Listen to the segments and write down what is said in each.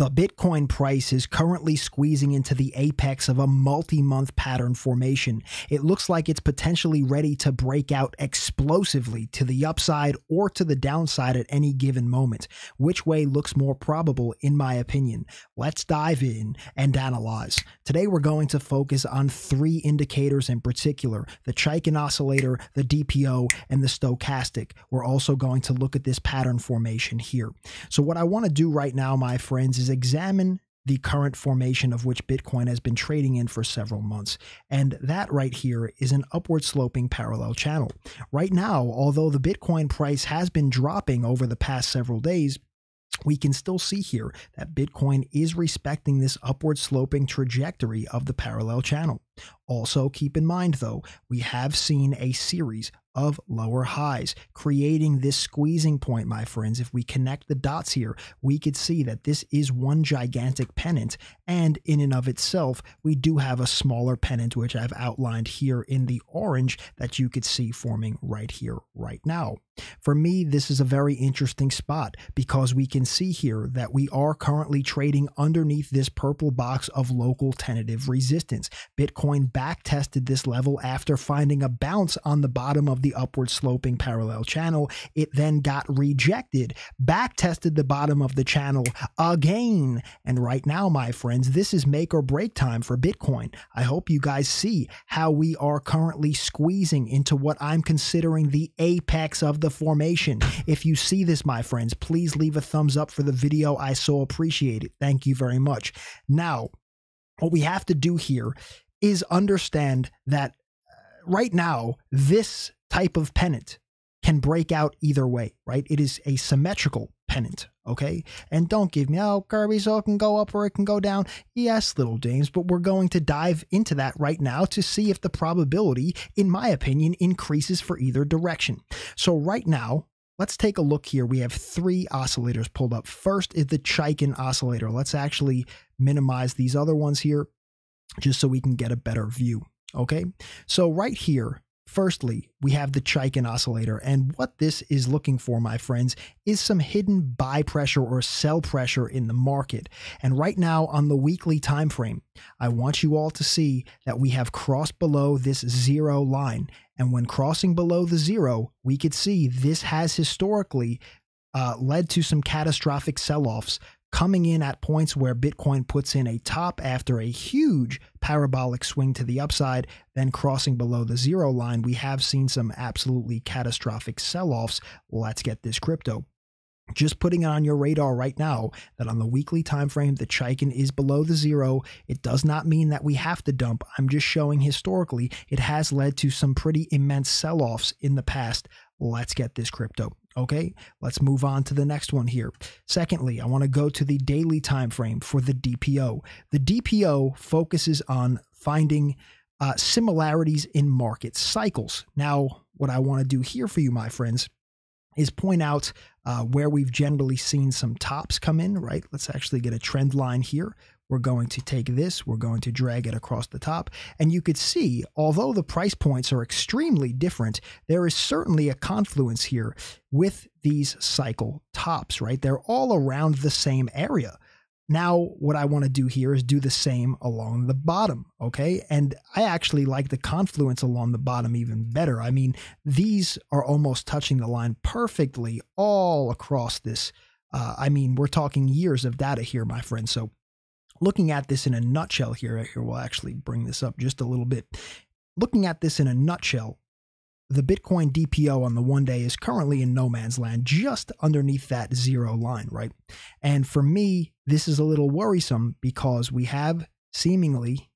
The Bitcoin price is currently squeezing into the apex of a multi-month pattern formation. It looks like it's potentially ready to break out explosively to the upside or to the downside at any given moment. Which way looks more probable, in my opinion? Let's dive in and analyze. Today we're going to focus on three indicators in particular: the Chikan Oscillator, the DPO, and the Stochastic. We're also going to look at this pattern formation here. So what I want to do right now, my friends, is examine the current formation of which Bitcoin has been trading in for several months. And that right here is an upward sloping parallel channel. Right now, although the Bitcoin price has been dropping over the past several days, we can still see here that Bitcoin is respecting this upward sloping trajectory of the parallel channel. Also, keep in mind, though, we have seen a series of lower highs, creating this squeezing point, my friends. If we connect the dots here, we could see that this is one gigantic pennant, and in and of itself, we do have a smaller pennant, which I've outlined here in the orange, that you could see forming right here, right now. For me, this is a very interesting spot because we can see here that we are currently trading underneath this purple box of local tentative resistance. Bitcoin back-tested this level after finding a bounce on the bottom of the upward sloping parallel channel. It then got rejected, back-tested the bottom of the channel again. And right now, my friends, this is make or break time for Bitcoin. I hope you guys see how we are currently squeezing into what I'm considering the apex of the formation. If you see this, my friends, please leave a thumbs up for the video. I so appreciate it. Thank you very much. Now, what we have to do here is understand that right now, this type of pennant can break out either way, right? It is a symmetrical pennant, okay? And don't give me, oh, Kirby, so it can go up or it can go down. Yes, little James, but we're going to dive into that right now to see if the probability, in my opinion, increases for either direction. So right now, let's take a look here. We have three oscillators pulled up. First is the Chikan Oscillator. Let's actually minimize these other ones here just so we can get a better view, okay? So right here, firstly, we have the Chikan Oscillator, and what this is looking for, my friends, is some hidden buy pressure or sell pressure in the market. And right now on the weekly time frame, I want you all to see that we have crossed below this zero line. And when crossing below the zero, we could see this has historically led to some catastrophic sell-offs, coming in at points where Bitcoin puts in a top after a huge parabolic swing to the upside, then crossing below the zero line. We have seen some absolutely catastrophic sell-offs. Let's get this crypto. Just putting it on your radar right now that on the weekly time frame, the Chikan is below the zero. It does not mean that we have to dump. I'm just showing historically it has led to some pretty immense sell-offs in the past. Let's get this crypto. Okay, let's move on to the next one here. Secondly, I want to go to the daily time frame for the DPO. The DPO focuses on finding similarities in market cycles. Now, what I want to do here for you, my friends, is point out where we've generally seen some tops come in, right? Let's actually get a trend line here. We're going to take this, we're going to drag it across the top, and you could see, although the price points are extremely different, there is certainly a confluence here with these cycle tops, right? They're all around the same area. Now, what I want to do here is do the same along the bottom, okay? And I actually like the confluence along the bottom even better. I mean, these are almost touching the line perfectly all across this. I mean, we're talking years of data here, my friends. So looking at this in a nutshell here, we'll actually bring this up just a little bit. Looking at this in a nutshell, the Bitcoin DPO on the 1 day is currently in no man's land, just underneath that zero line, right? And for me, this is a little worrisome because we have seemingly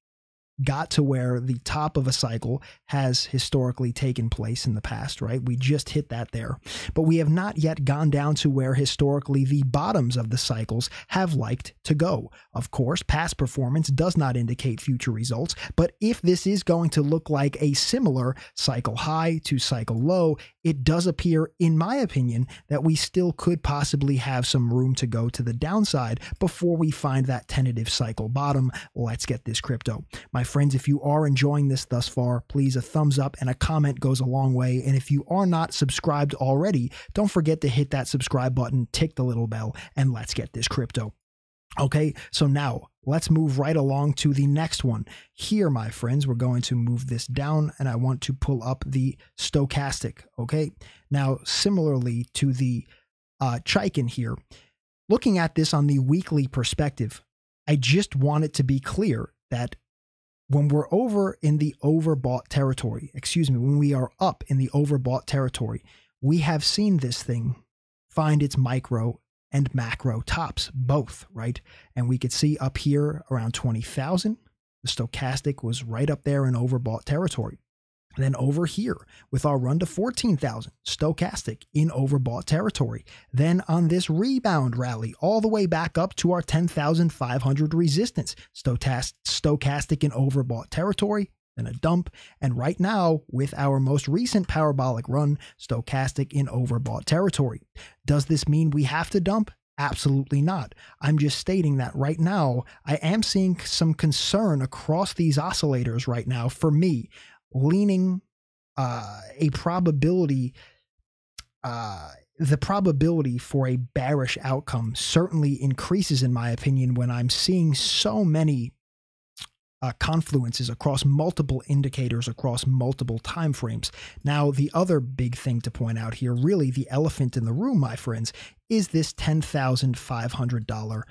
got to where the top of a cycle has historically taken place in the past, right? We just hit that there. But we have not yet gone down to where historically the bottoms of the cycles have liked to go. Of course, past performance does not indicate future results, but if this is going to look like a similar cycle high to cycle low, it does appear, in my opinion, that we still could possibly have some room to go to the downside before we find that tentative cycle bottom. Let's get this crypto. My friends, if you are enjoying this thus far, please a thumbs up and a comment goes a long way. And if you are not subscribed already, don't forget to hit that subscribe button, tick the little bell, and let's get this crypto. Okay, so now let's move right along to the next one. Here, my friends, we're going to move this down and I want to pull up the stochastic. Okay, now similarly to the Chikan here, looking at this on the weekly perspective, I just want it to be clear that when we're over in the overbought territory, when we are up in the overbought territory, we have seen this thing find its micro and macro tops, both, right? And we could see up here around 20,000, the stochastic was right up there in overbought territory. Then over here with our run to 14,000, stochastic in overbought territory. Then on this rebound rally, all the way back up to our 10,500 resistance, stochastic in overbought territory, then a dump. And right now with our most recent parabolic run, stochastic in overbought territory. Does this mean we have to dump? Absolutely not. I'm just stating that right now I am seeing some concern across these oscillators right now for me, leaning a probability, the probability for a bearish outcome certainly increases in my opinion when I'm seeing so many confluences across multiple indicators across multiple time frames. Now, the other big thing to point out here, really the elephant in the room, my friends, is this $10,500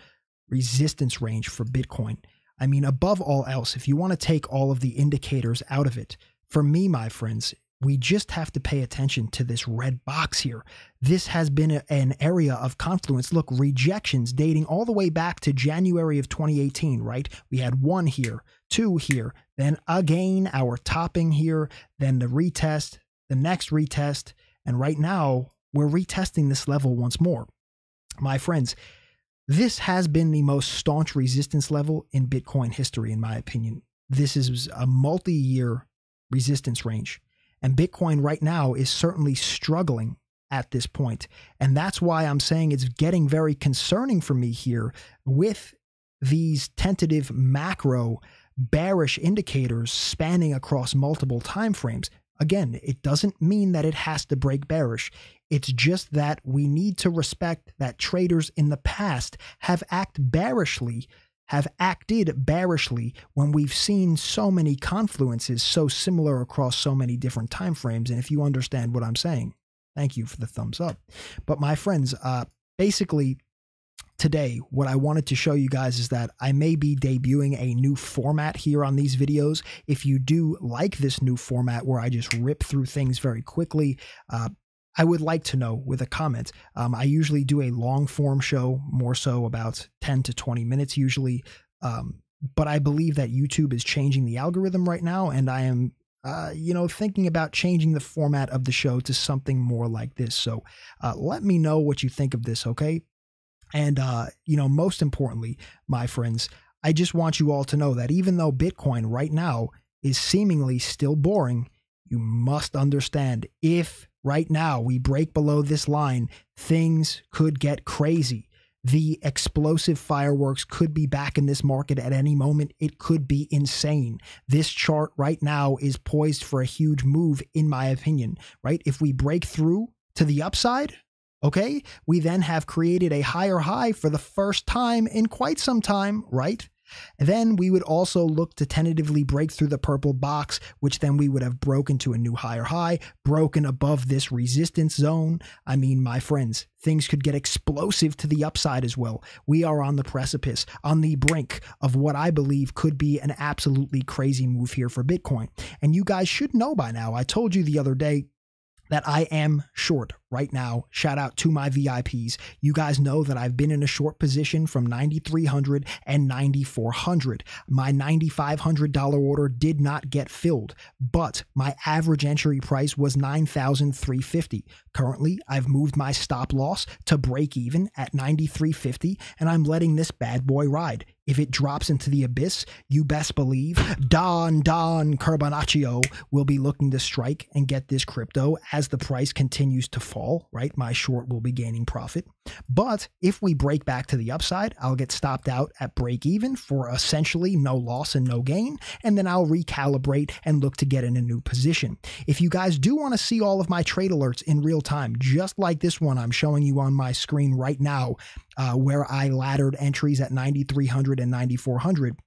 resistance range for Bitcoin. I mean, above all else, if you want to take all of the indicators out of it, for me, my friends, we just have to pay attention to this red box here. This has been an area of confluence. Look, rejections dating all the way back to January of 2018, right? We had 1 here, 2 here, then again our topping here, then the retest, the next retest, and right now we're retesting this level once more. My friends, this has been the most staunch resistance level in Bitcoin history, in my opinion. This is a multi-year resistance range. And Bitcoin right now is certainly struggling at this point. And that's why I'm saying it's getting very concerning for me here with these tentative macro bearish indicators spanning across multiple time frames. Again, it doesn't mean that it has to break bearish. It's just that we need to respect that traders in the past have acted bearishly when we've seen so many confluences so similar across so many different time frames. And if you understand what I'm saying, thank you for the thumbs up. But my friends, basically today, what I wanted to show you guys is that I may be debuting a new format here on these videos. If you do like this new format where I just rip through things very quickly, I would like to know with a comment. I usually do a long form show, more so about 10 to 20 minutes usually. But I believe that YouTube is changing the algorithm right now. And I am, thinking about changing the format of the show to something more like this. So let me know what you think of this, okay? And, most importantly, my friends, I just want you all to know that even though Bitcoin right now is seemingly still boring, you must understand if right now we break below this line, things could get crazy. The explosive fireworks could be back in this market at any moment. It could be insane. This chart right now is poised for a huge move, in my opinion, right? If we break through to the upside, okay, we then have created a higher high for the first time in quite some time, right? Then we would also look to tentatively break through the purple box, which then we would have broken to a new higher high, broken above this resistance zone. I mean, my friends, things could get explosive to the upside as well. We are on the precipice, on the brink of what I believe could be an absolutely crazy move here for Bitcoin. And you guys should know by now, I told you the other day that I am short right now. Shout out to my VIPs. You guys know that I've been in a short position from 9,300 and 9,400. My $9,500 order did not get filled, but my average entry price was 9,350. Currently, I've moved my stop loss to break even at 9,350, and I'm letting this bad boy ride. If it drops into the abyss, you best believe Don Carbonaccio will be looking to strike and get this crypto as the price continues to fall, right? My short will be gaining profit. But if we break back to the upside, I'll get stopped out at break even for essentially no loss and no gain, and then I'll recalibrate and look to get in a new position. If you guys do want to see all of my trade alerts in real time, just like this one I'm showing you on my screen right now, where I laddered entries at 9,300 and 9,400.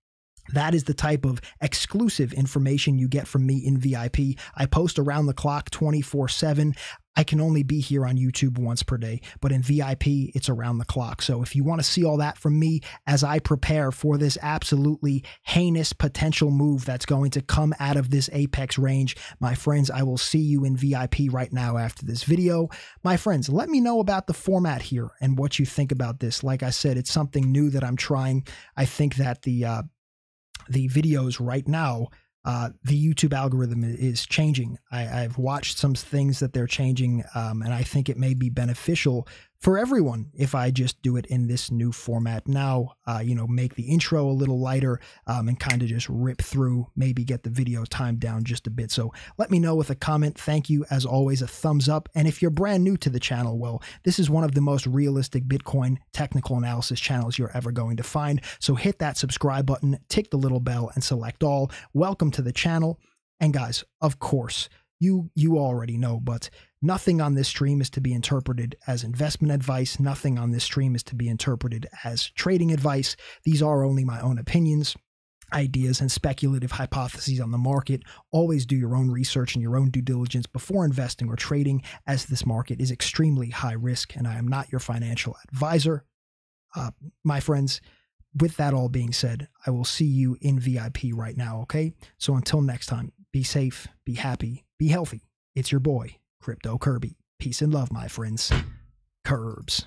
That is the type of exclusive information you get from me in VIP. I post around the clock 24/7. I can only be here on YouTube once per day, but in VIP, it's around the clock. So if you want to see all that from me as I prepare for this absolutely heinous potential move that's going to come out of this apex range, my friends, I will see you in VIP right now after this video. My friends, let me know about the format here and what you think about this. Like I said, it's something new that I'm trying. I think that the videos right now, the YouTube algorithm is changing. I've watched some things that they're changing, and I think it may be beneficial for everyone if I just do it in this new format now. You know, make the intro a little lighter, and kind of just rip through, maybe get the video time down just a bit. So let me know with a comment. Thank you, as always, a thumbs up. And if you're brand new to the channel, well, this is one of the most realistic Bitcoin technical analysis channels you're ever going to find. So hit that subscribe button, tick the little bell, and select all. Welcome to the channel. And guys, of course, you already know, but nothing on this stream is to be interpreted as investment advice. Nothing on this stream is to be interpreted as trading advice. These are only my own opinions, ideas, and speculative hypotheses on the market. Always do your own research and your own due diligence before investing or trading, as this market is extremely high risk, and I am not your financial advisor. My friends, with that all being said, I will see you in VIP right now, okay? So until next time, be safe, be happy, be healthy. It's your boy, Crypto Kirby. Peace and love, my friends. Curbs.